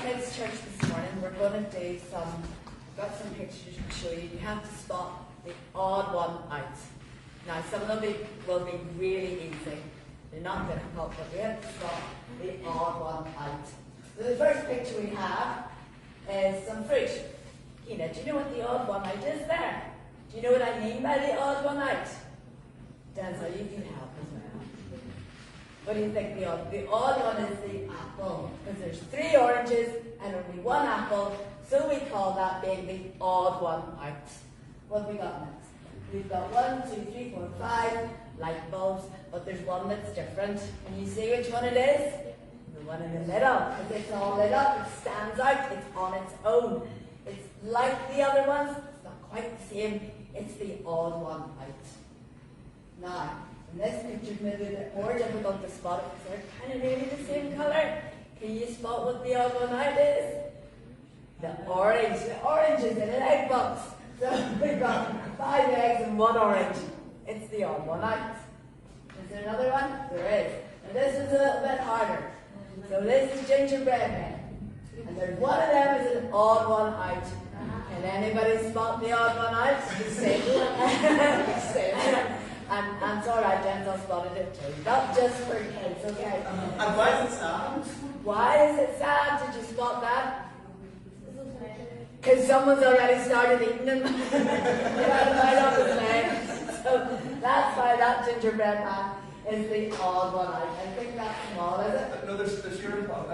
kids' church this morning, we're going to do got some pictures to show you. You have to spot the odd one out. Now, some of them will be really easy. They're not difficult, but we have to spot the odd one out. So the first picture we have is some fruit. Keena, do you know what the odd one out is there? Do you know what I mean by the odd one out? Denzel, you can help as well. What do you think the odd one is? The apple. Because there's 3 oranges and only 1 apple, so we call that being the odd one out. What have we got next? We've got 1, 2, 3, 4, 5 light bulbs, but there's one that's different. Can you see which one it is? The one in the middle. Because it's all lit up, it stands out, it's on its own. It's like the other ones, it's not quite the same, it's the odd one out. Now, in this picture, maybe a bit more difficult to spot it because they're kind of nearly the same colour. Can you spot what the odd one out is? The orange. The orange is in an egg box. So we've got 5 eggs and 1 orange. It's the odd one out. Is there another one? There is. And this is a little bit harder. So this is gingerbread men. And there's one of them is an odd one out. Can anybody spot the odd one out? Just say and it's alright, Denzel spotted it too. Not just for kids, okay? And why is it sad? Why is it sad? Did you spot that? Because someone's already started eating them. They got a bite off his leg. So that's why that gingerbread man is the odd one out. I think that's small, is it? No, there's here a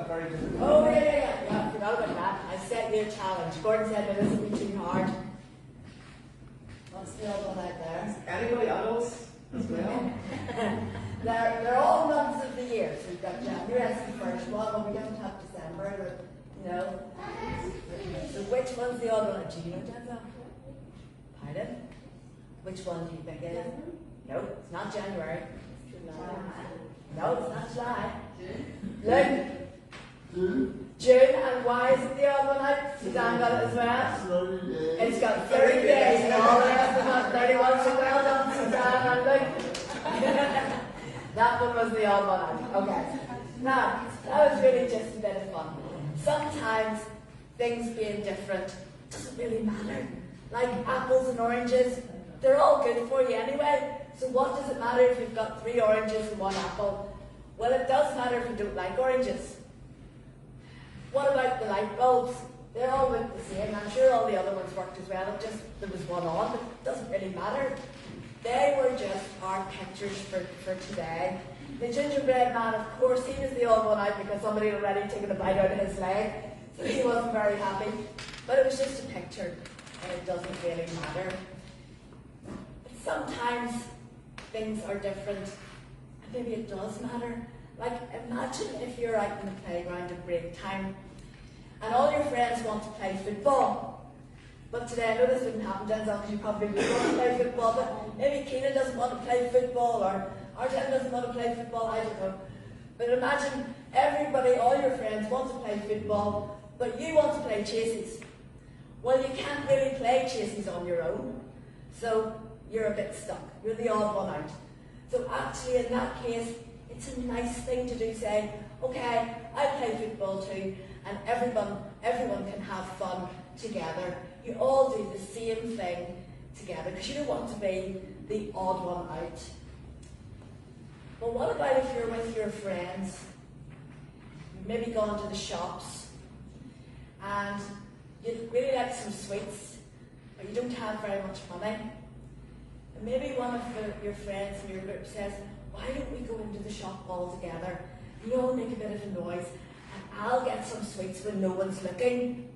very different. Oh, yeah. I forgot about that. I set you a challenge. Gordon said, no, this will be too hard. What's the odd one out there? Anybody adults as well? They're all months of the year. So we've got January, that's the first one. Well, we don't have December, but, you know. So which one's the odd one? Do you know, Denzel? Pardon? Which one do you think it is? No, it's not January. No, it's not July. Look. June, and why is it the odd one out? Suzanne got it as well. It's got 30 days and all the rest of them 31, so well done, Suzanne, and look. That one was the odd one out. Okay. Now, that was really just a bit of fun. Sometimes things being different doesn't really matter. Like apples and oranges, they're all good for you anyway. So what does it matter if you've got 3 oranges and 1 apple? Well, it does matter if you don't like oranges. What about the light bulbs? They all look the same. I'm sure all the other ones worked as well. It just there was one on, but it doesn't really matter. They were just our pictures for today. The gingerbread man, of course, he was the odd one out because somebody had already taken a bite out of his leg, so he wasn't very happy. But it was just a picture, and it doesn't really matter. But sometimes things are different, and maybe it does matter. Like, imagine if you're out in the playground at break time, and all your friends want to play football. But today, I know this wouldn't happen, Denzel, because you probably would want to play football, but maybe Keena doesn't want to play football, or Arjen doesn't want to play football, I don't know. But imagine everybody, all your friends want to play football, but you want to play chases. Well, you can't really play chases on your own, so you're a bit stuck. You're the odd one out. So actually, in that case, it's a nice thing to do, say, okay, I play football too, and everyone can have fun together. You all do the same thing together, because you don't want to be the odd one out. But what about if you're with your friends? You've maybe gone to the shops, and you'd really like some sweets, but you don't have very much money. And maybe one of your friends in your group says, why don't we go into the shop all together? You all make a bit of a noise, and I'll get some sweets when no one's looking.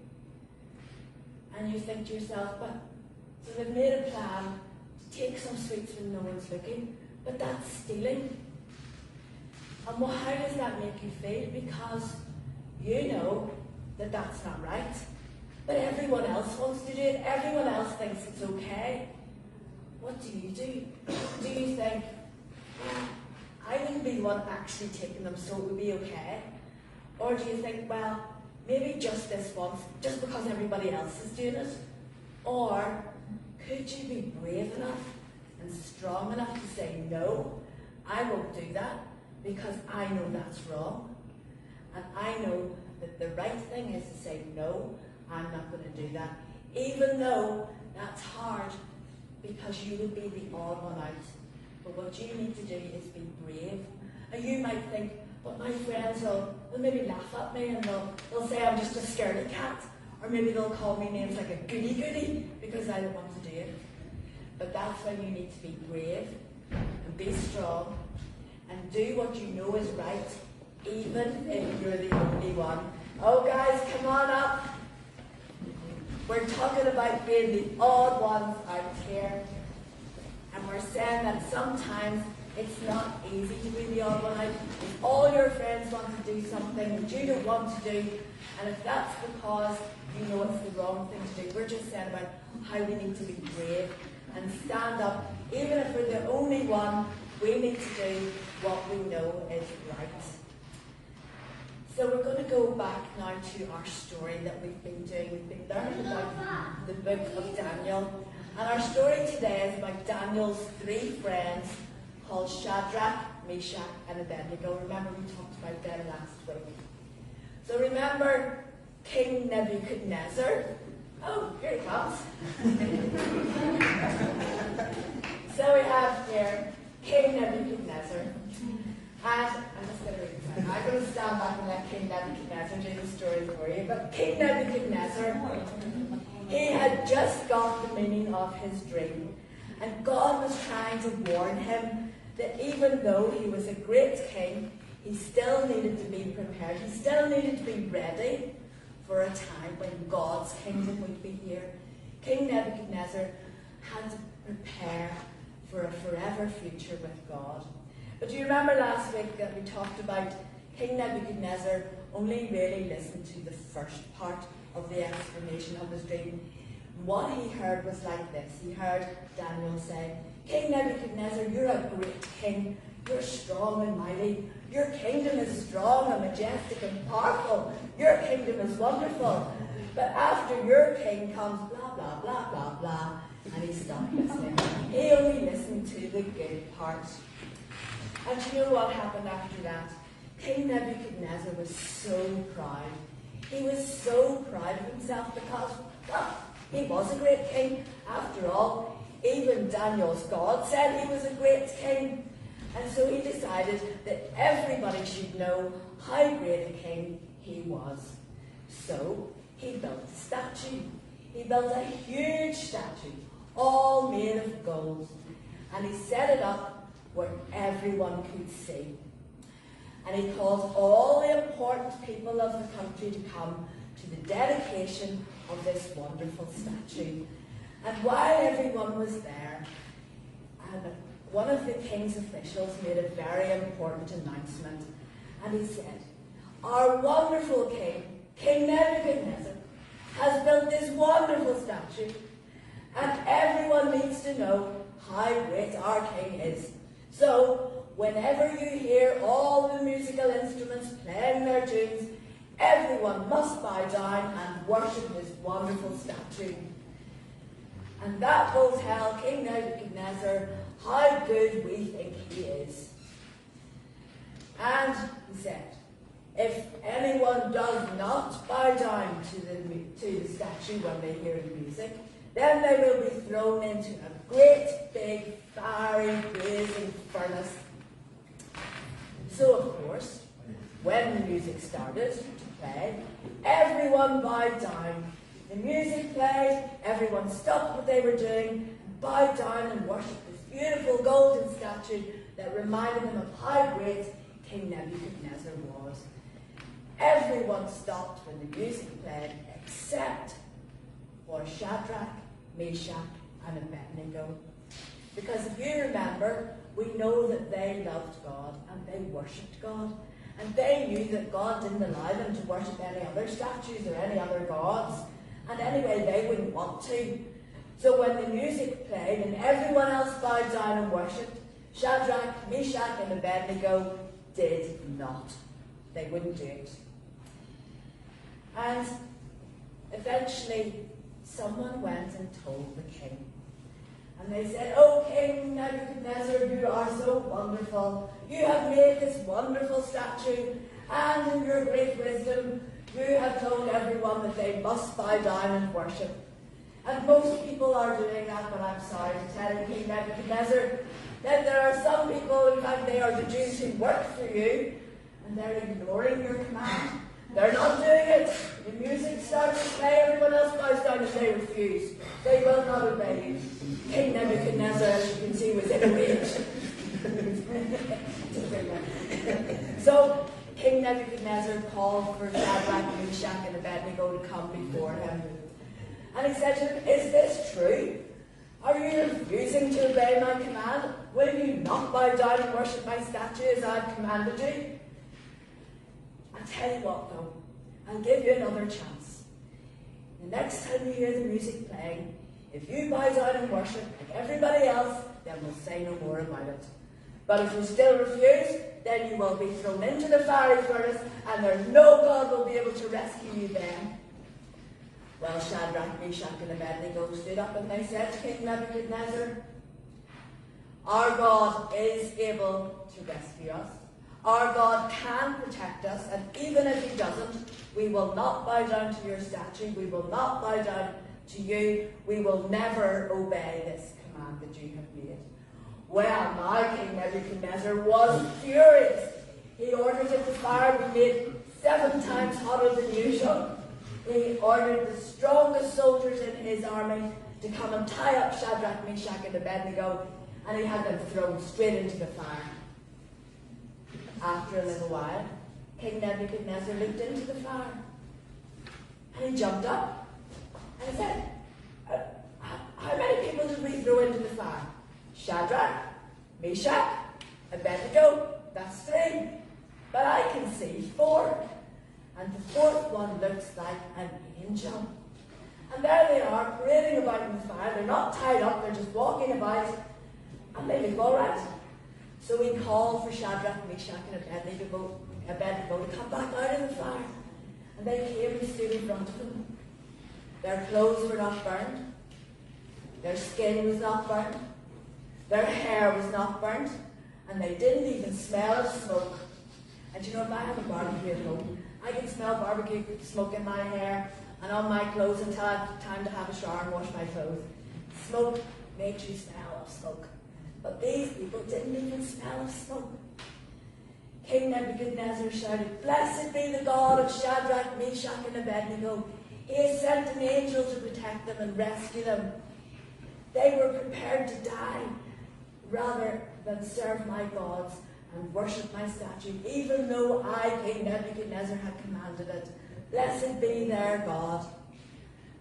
And you think to yourself, but so they've made a plan to take some sweets when no one's looking, but that's stealing. And well, how does that make you feel? Because you know that that's not right. But everyone else wants to do it. Everyone else thinks it's okay. What do? Do you think, I wouldn't be the one actually taking them, so it would be okay? Or do you think, well, maybe just this once, just because everybody else is doing it? Or could you be brave enough and strong enough to say, no, I won't do that, because I know that's wrong. And I know that the right thing is to say, no, I'm not going to do that. Even though that's hard, because you would be the odd one out. But what you need to do is be brave. And you might think, but my friends will maybe laugh at me and they'll say I'm just a scaredy cat. Or maybe they'll call me names like a goody-goody because I don't want to do it. But that's when you need to be brave and be strong and do what you know is right, even if you're the only one. Oh guys, come on up. We're talking about being the odd ones out here. And we're saying that sometimes it's not easy to be the odd one out. If all your friends want to do something that you don't want to do, and if that's because you know it's the wrong thing to do, we're just saying about how we need to be brave and stand up. Even if we're the only one, we need to do what we know is right. So we're going to go back now to our story that we've been doing. We've been learning about the book of Daniel. And our story today is about Daniel's 3 friends called Shadrach, Meshach and Abednego. Remember we talked about them last week. So remember King Nebuchadnezzar. Oh, here he comes. So we have here King Nebuchadnezzar. And I'm just going to read it. I'm going to stand back and let King Nebuchadnezzar do the story for you. But King Nebuchadnezzar, he had just got the meaning of his dream. And God was trying to warn him that even though he was a great king, he still needed to be prepared. He still needed to be ready for a time when God's kingdom would be here. King Nebuchadnezzar had to prepare for a forever future with God. But do you remember last week that we talked about King Nebuchadnezzar only really listened to the first part of the explanation of his dream? What he heard was like this. He heard Daniel say, King Nebuchadnezzar, you're a great king. You're strong and mighty. Your kingdom is strong and majestic and powerful. Your kingdom is wonderful. But after your king comes blah, blah, blah, blah, blah. And he stopped listening. He only listened to the good part. And do you know what happened after that? King Nebuchadnezzar was so proud. He was so proud of himself because, well, he was a great king. After all, even Daniel's God said he was a great king. And so he decided that everybody should know how great a king he was. So he built a statue. He built a huge statue, all made of gold. And he set it up where everyone could see. And he called all the important people of the country to come to the dedication of this wonderful statue. And while everyone was there, one of the king's officials made a very important announcement. And he said, our wonderful king, King Nebuchadnezzar, has built this wonderful statue. And everyone needs to know how great our king is. So, whenever you hear all the musical instruments playing their tunes, everyone must bow down and worship this wonderful statue. And that will tell King Nebuchadnezzar how good we think he is. And he said, if anyone does not bow down to the statue when they hear the music, then they will be thrown into a great big fiery blazing furnace. So of course, when the music started to play, everyone bowed down. The music played, everyone stopped what they were doing, and bowed down and worshipped this beautiful golden statue that reminded them of how great King Nebuchadnezzar was. Everyone stopped when the music played, except for Shadrach, Meshach and Abednego. Because if you remember, we know that they loved God and they worshipped God. And they knew that God didn't allow them to worship any other statues or any other gods. And anyway, they wouldn't want to. So when the music played and everyone else bowed down and worshipped, Shadrach, Meshach and Abednego did not. They wouldn't do it. And eventually, someone went and told the king. And they said, oh, King Nebuchadnezzar, you are so wonderful. You have made this wonderful statue, and in your great wisdom, You have told everyone that they must bow down and worship. And most people are doing that, but I'm sorry to tell you, King Nebuchadnezzar, that there are some people, in fact, they are the Jews who work for you, and they're ignoring your command. They're not doing it. The music starts to play, everyone else bows down, and they refuse. They will not obey you. King Nebuchadnezzar, as you can see, was in a rage. So, King Nebuchadnezzar called for Shadrach, Meshach and Abednego to come before him. And he said to them, "Is this true? Are you refusing to obey my command? Will you not bow down and worship my statue as I have commanded you?" I'll tell you what though, I'll give you another chance. The next time you hear the music playing, if you bow down and worship like everybody else, then we'll say no more about it. But if you still refuse, then you will be thrown into the fiery furnace, and there no God will be able to rescue you then. Well, Shadrach, Meshach and Abednego stood up and they said to King Nebuchadnezzar, "Our God is able to rescue us. Our God can protect us, and even if he doesn't, we will not bow down to your statue. We will not bow down to you. We will never obey this command that you have made." Well, now King Nebuchadnezzar was furious. He ordered that the fire be made 7 times hotter than usual. He ordered the strongest soldiers in his army to come and tie up Shadrach, Meshach and Abednego, and he had them thrown straight into the fire. After a little while, King Nebuchadnezzar looked into the fire, and he jumped up, and he said, "How many people did we throw into the fire? Shadrach, Meshach, Abednego, that's 3, but I can see 4. And the 4th one looks like an angel." And there they are, parading about in the fire. They're not tied up, they're just walking about, and they look all right. So he called for Shadrach, Meshach and Abednego to come back out of the fire. And they came and stood in front of him. Their clothes were not burned. Their skin was not burnt. Their hair was not burnt. And they didn't even smell of smoke. And you know, if I have a barbecue at home, I can smell barbecue smoke in my hair and on my clothes until I have time to have a shower and wash my clothes. Smoke makes you smell of smoke. But these people didn't even smell of smoke. King Nebuchadnezzar shouted, "Blessed be the God of Shadrach, Meshach and Abednego. He has sent an angel to protect them and rescue them. They were prepared to die rather than serve my gods and worship my statue, even though I, King Nebuchadnezzar, had commanded it. Blessed be their God."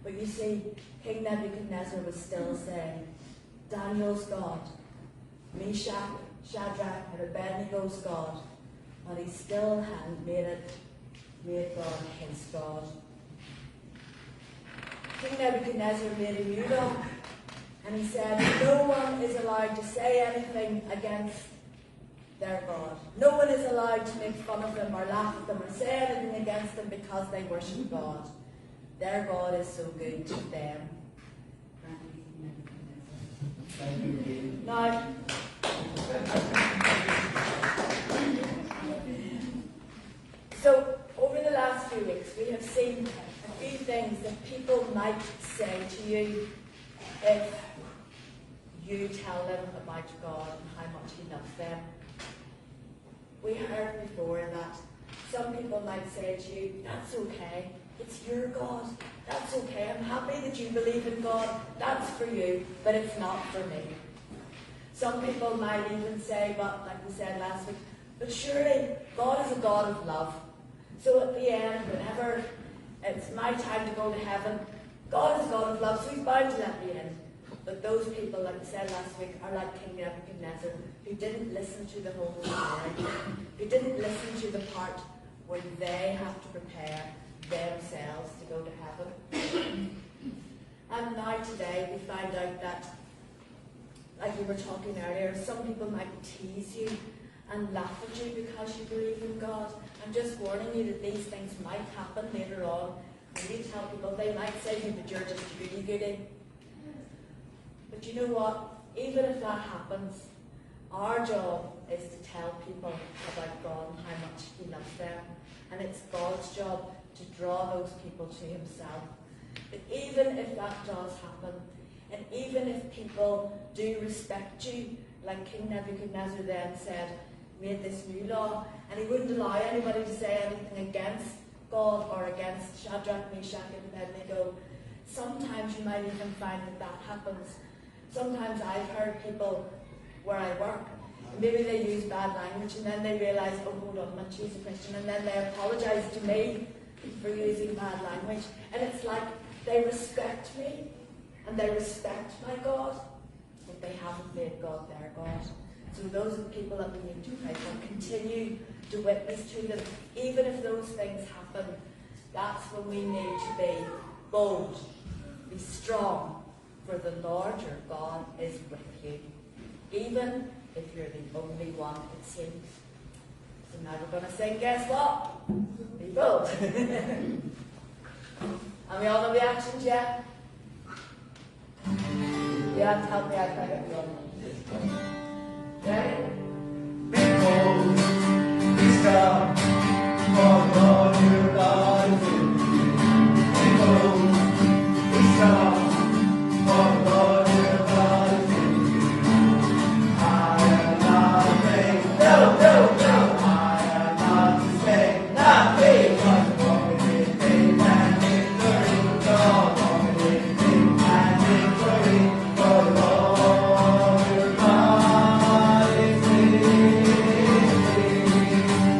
But you see, King Nebuchadnezzar was still saying, Daniel's God, Meshach, Shadrach, and Abednego's God, but he still hadn't made God his God. King Nebuchadnezzar made a new law, and he said no one is allowed to say anything against their God. No one is allowed to make fun of them or laugh at them or say anything against them because they worship God. Their God is so good to them. Now, so over the last few weeks we have seen a few things that people might say to you if you tell them about God and how much he loves them. We heard before that some people might say to you, "That's okay, it's your God. That's okay, I'm happy that you believe in God. That's for you, but it's not for me." Some people might even say, but like we said last week, "But surely God is a God of love. So at the end, whenever it's my time to go to heaven, God is a God of love, so he's bound to let me in." But those people, like we said last week, are like King Nebuchadnezzar, who didn't listen to the whole story, who didn't listen to the part where they have to prepare themselves to go to heaven. And now today we find out that, like we were talking earlier, some people might tease you and laugh at you because you believe in God. I'm just warning you that these things might happen later on. When you tell people, they might say to you that you're just a goody-goody. But you know what? Even if that happens, our job is to tell people about God and how much he loves them. And it's God's job to to draw those people to himself. But even if that does happen, and even if people do respect you, like King Nebuchadnezzar then said, made this new law, and he wouldn't allow anybody to say anything against God or against Shadrach, Meshach and Abednego, sometimes you might even find that that happens. Sometimes I've heard people where I work, maybe they use bad language and then they realise, oh hold on, I'm she's a Christian, and then they apologise to me for using bad language. And it's like they respect me and they respect my God, but they haven't made God their God. So those are the people that we need to pray for. Continue to witness to them. Even if those things happen, that's when we need to be bold, be strong, for the Lord your God is with you. Even if you're the only one, it seems. So now we're going to sing, guess what? Be bold. And we all know the actions yet? You have to help me out by it. Ready? Be bold, be strong, for the Lord your God is with you. Be bold, be strong, for the Lord your God is with you. I am not afraid, no, I am not dismayed, not me, but walking in faith and victory, God walking in faith and victory, for the Lord your God is with me.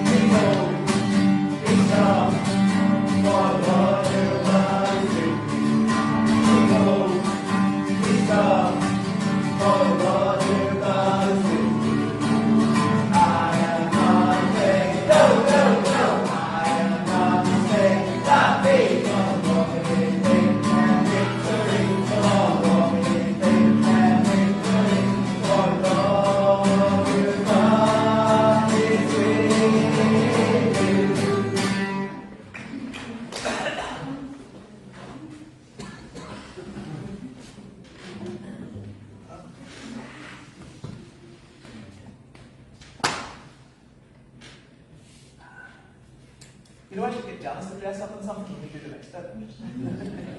Be bold, be strong, for the Lord your God is with you. Be bold, be strong, for the Lord your God is with you. I am not afraid, no, I am not dismayed, not me, but walking in faith and victory, the Lord walking in faith and victory, for the Lord your God is with you. You know, I should get Janice to dress up in something when we do the next bit.